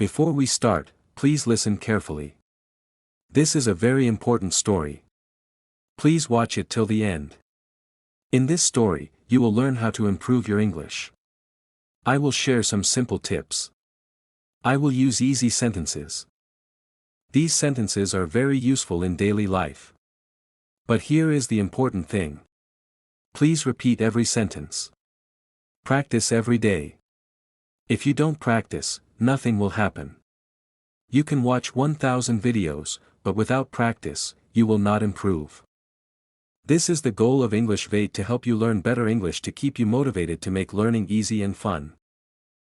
Before we start, please listen carefully. This is a very important story. Please watch it till the end. In this story, you will learn how to improve your English. I will share some simple tips. I will use easy sentences. These sentences are very useful in daily life. But here is the important thing. Please repeat every sentence. Practice every day. If you don't practice, nothing will happen. You can watch 1,000 videos, but without practice, you will not improve. This is the goal of English Vate, to help you learn better English, to keep you motivated to make learning easy and fun.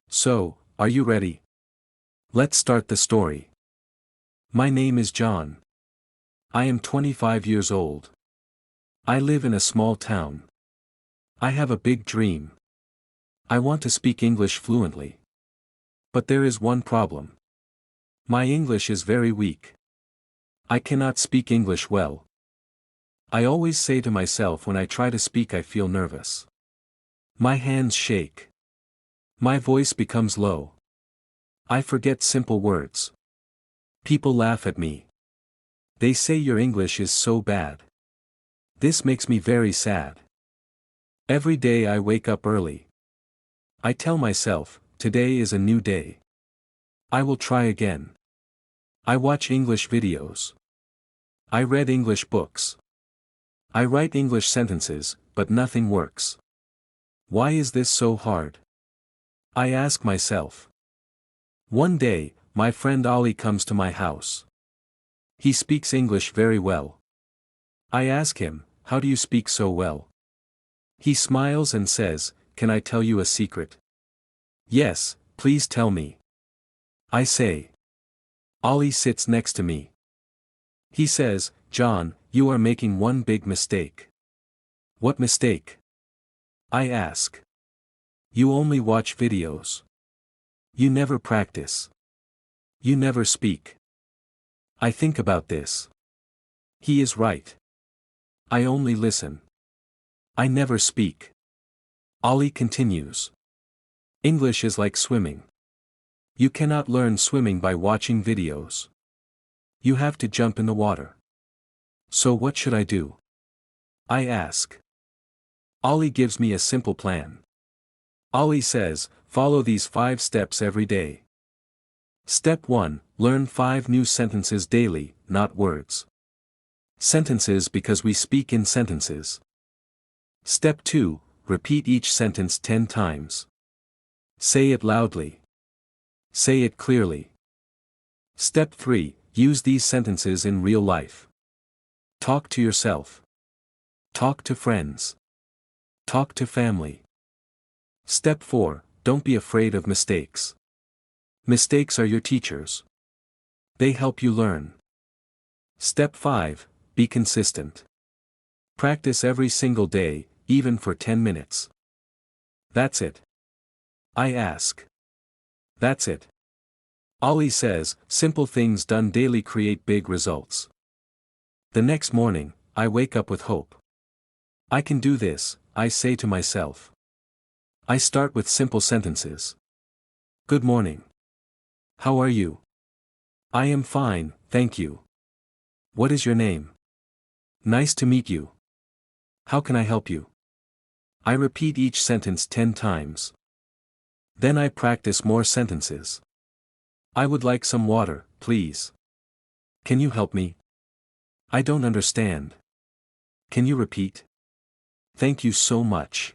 So, are you ready? Let's start the story. My name is John. I am 25 years old. I live in a small town. I have a big dream. I want to speak English fluently. But there is one problem. My English is very weak. I cannot speak English well. I always say to myself, when I try to speak, I feel nervous. My hands shake. My voice becomes low. I forget simple words. People laugh at me. They say your English is so bad. This makes me very sad. Every day I wake up early. I tell myself, today is a new day. I will try again. I watch English videos. I read English books. I write English sentences, but nothing works. Why is this so hard? I ask myself. One day, my friend Ali comes to my house. He speaks English very well. I ask him, how do you speak so well? He smiles and says, can I tell you a secret? Yes, please tell me. I say. Ali sits next to me. He says, John, you are making one big mistake. What mistake? I ask. You only watch videos. You never practice. You never speak. I think about this. He is right. I only listen. I never speak. Ali continues. English is like swimming. You cannot learn swimming by watching videos. You have to jump in the water. So what should I do? I ask. Ali gives me a simple plan. Ali says, follow these 5 steps every day. Step 1, learn 5 new sentences daily, not words. Sentences because we speak in sentences. Step 2, repeat each sentence 10 times. Say it loudly. Say it clearly. Step 3, use these sentences in real life. Talk to yourself. Talk to friends. Talk to family. Step 4, don't be afraid of mistakes. Mistakes are your teachers. They help you learn. Step 5, be consistent. Practice every single day, even for 10 minutes. That's it. I ask. That's it. Ali says, simple things done daily create big results. The next morning, I wake up with hope. I can do this, I say to myself. I start with simple sentences. Good morning. How are you? I am fine, thank you. What is your name? Nice to meet you. How can I help you? I repeat each sentence 10 times. Then I practice more sentences. I would like some water, please. Can you help me? I don't understand. Can you repeat? Thank you so much.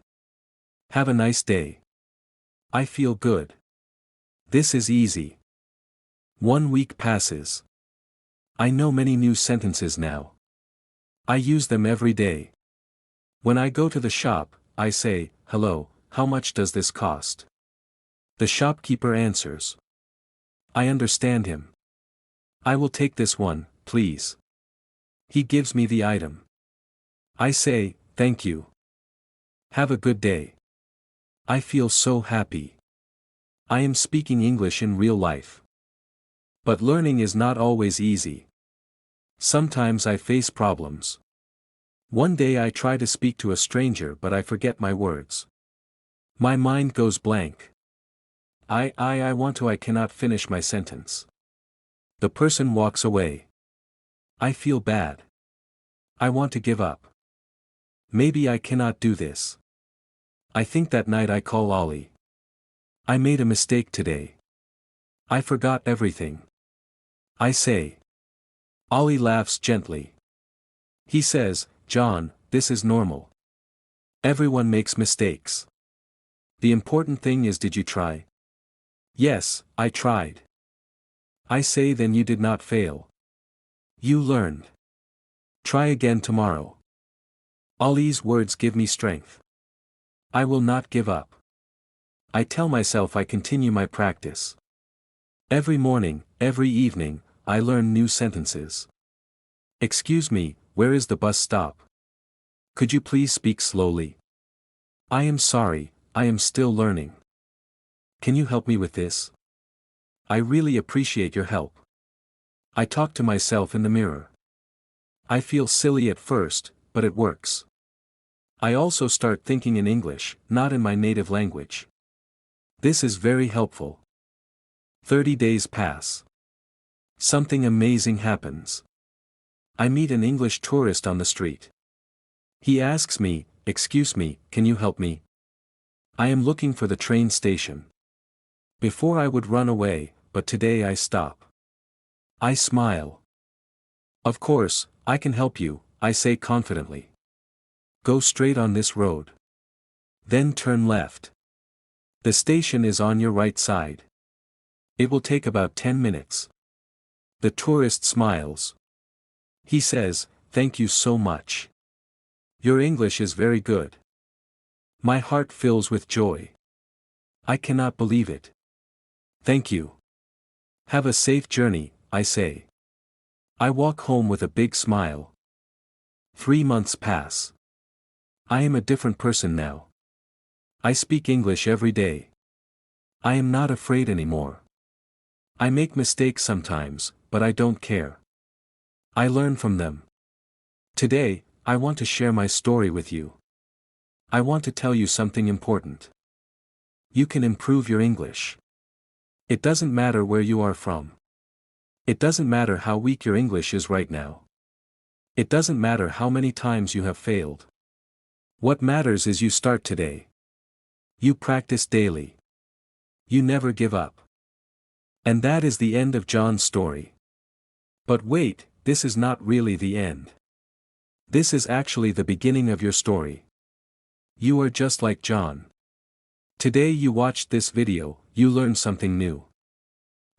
Have a nice day. I feel good. This is easy. 1 week passes. I know many new sentences now. I use them every day. When I go to the shop, I say, hello, how much does this cost? The shopkeeper answers. I understand him. I will take this one, please. He gives me the item. I say, thank you. Have a good day. I feel so happy. I am speaking English in real life. But learning is not always easy. Sometimes I face problems. One day I try to speak to a stranger, but I forget my words. My mind goes blank. I cannot finish my sentence. The person walks away. I feel bad. I want to give up. Maybe I cannot do this. I think that night I call Ollie. I made a mistake today. I forgot everything. I say. Ollie laughs gently. He says, John, this is normal. Everyone makes mistakes. The important thing is, did you try? Yes, I tried. I say, then you did not fail. You learned. Try again tomorrow. Ollie's words give me strength. I will not give up. I tell myself I continue my practice. Every morning, every evening, I learn new sentences. Excuse me, where is the bus stop? Could you please speak slowly? I am sorry, I am still learning. Can you help me with this? I really appreciate your help. I talk to myself in the mirror. I feel silly at first, but it works. I also start thinking in English, not in my native language. This is very helpful. 30 days pass. Something amazing happens. I meet an English tourist on the street. He asks me, excuse me, can you help me? I am looking for the train station. Before I would run away, but today I stop. I smile. Of course, I can help you, I say confidently. Go straight on this road. Then turn left. The station is on your right side. It will take about 10 minutes. The tourist smiles. He says, thank you so much. Your English is very good. My heart fills with joy. I cannot believe it. Thank you. Have a safe journey, I say. I walk home with a big smile. 3 months pass. I am a different person now. I speak English every day. I am not afraid anymore. I make mistakes sometimes, but I don't care. I learn from them. Today, I want to share my story with you. I want to tell you something important. You can improve your English. It doesn't matter where you are from. It doesn't matter how weak your English is right now. It doesn't matter how many times you have failed. What matters is you start today. You practice daily. You never give up. And that is the end of John's story. But wait, this is not really the end. This is actually the beginning of your story. You are just like John. Today you watched this video, you learned something new.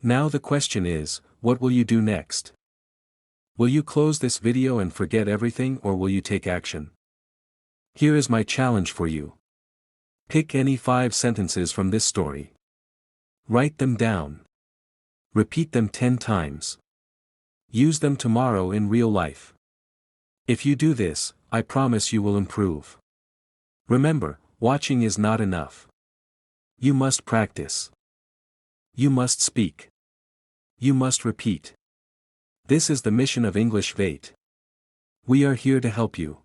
Now the question is, what will you do next? Will you close this video and forget everything, or will you take action? Here is my challenge for you. Pick any 5 sentences from this story. Write them down. Repeat them 10 times. Use them tomorrow in real life. If you do this, I promise you will improve. Remember, watching is not enough. You must practice. You must speak. You must repeat. This is the mission of English Vate. We are here to help you.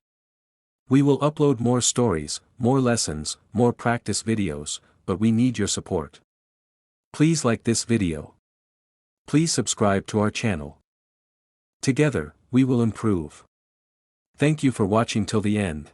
We will upload more stories, more lessons, more practice videos, but we need your support. Please like this video. Please subscribe to our channel. Together, we will improve. Thank you for watching till the end.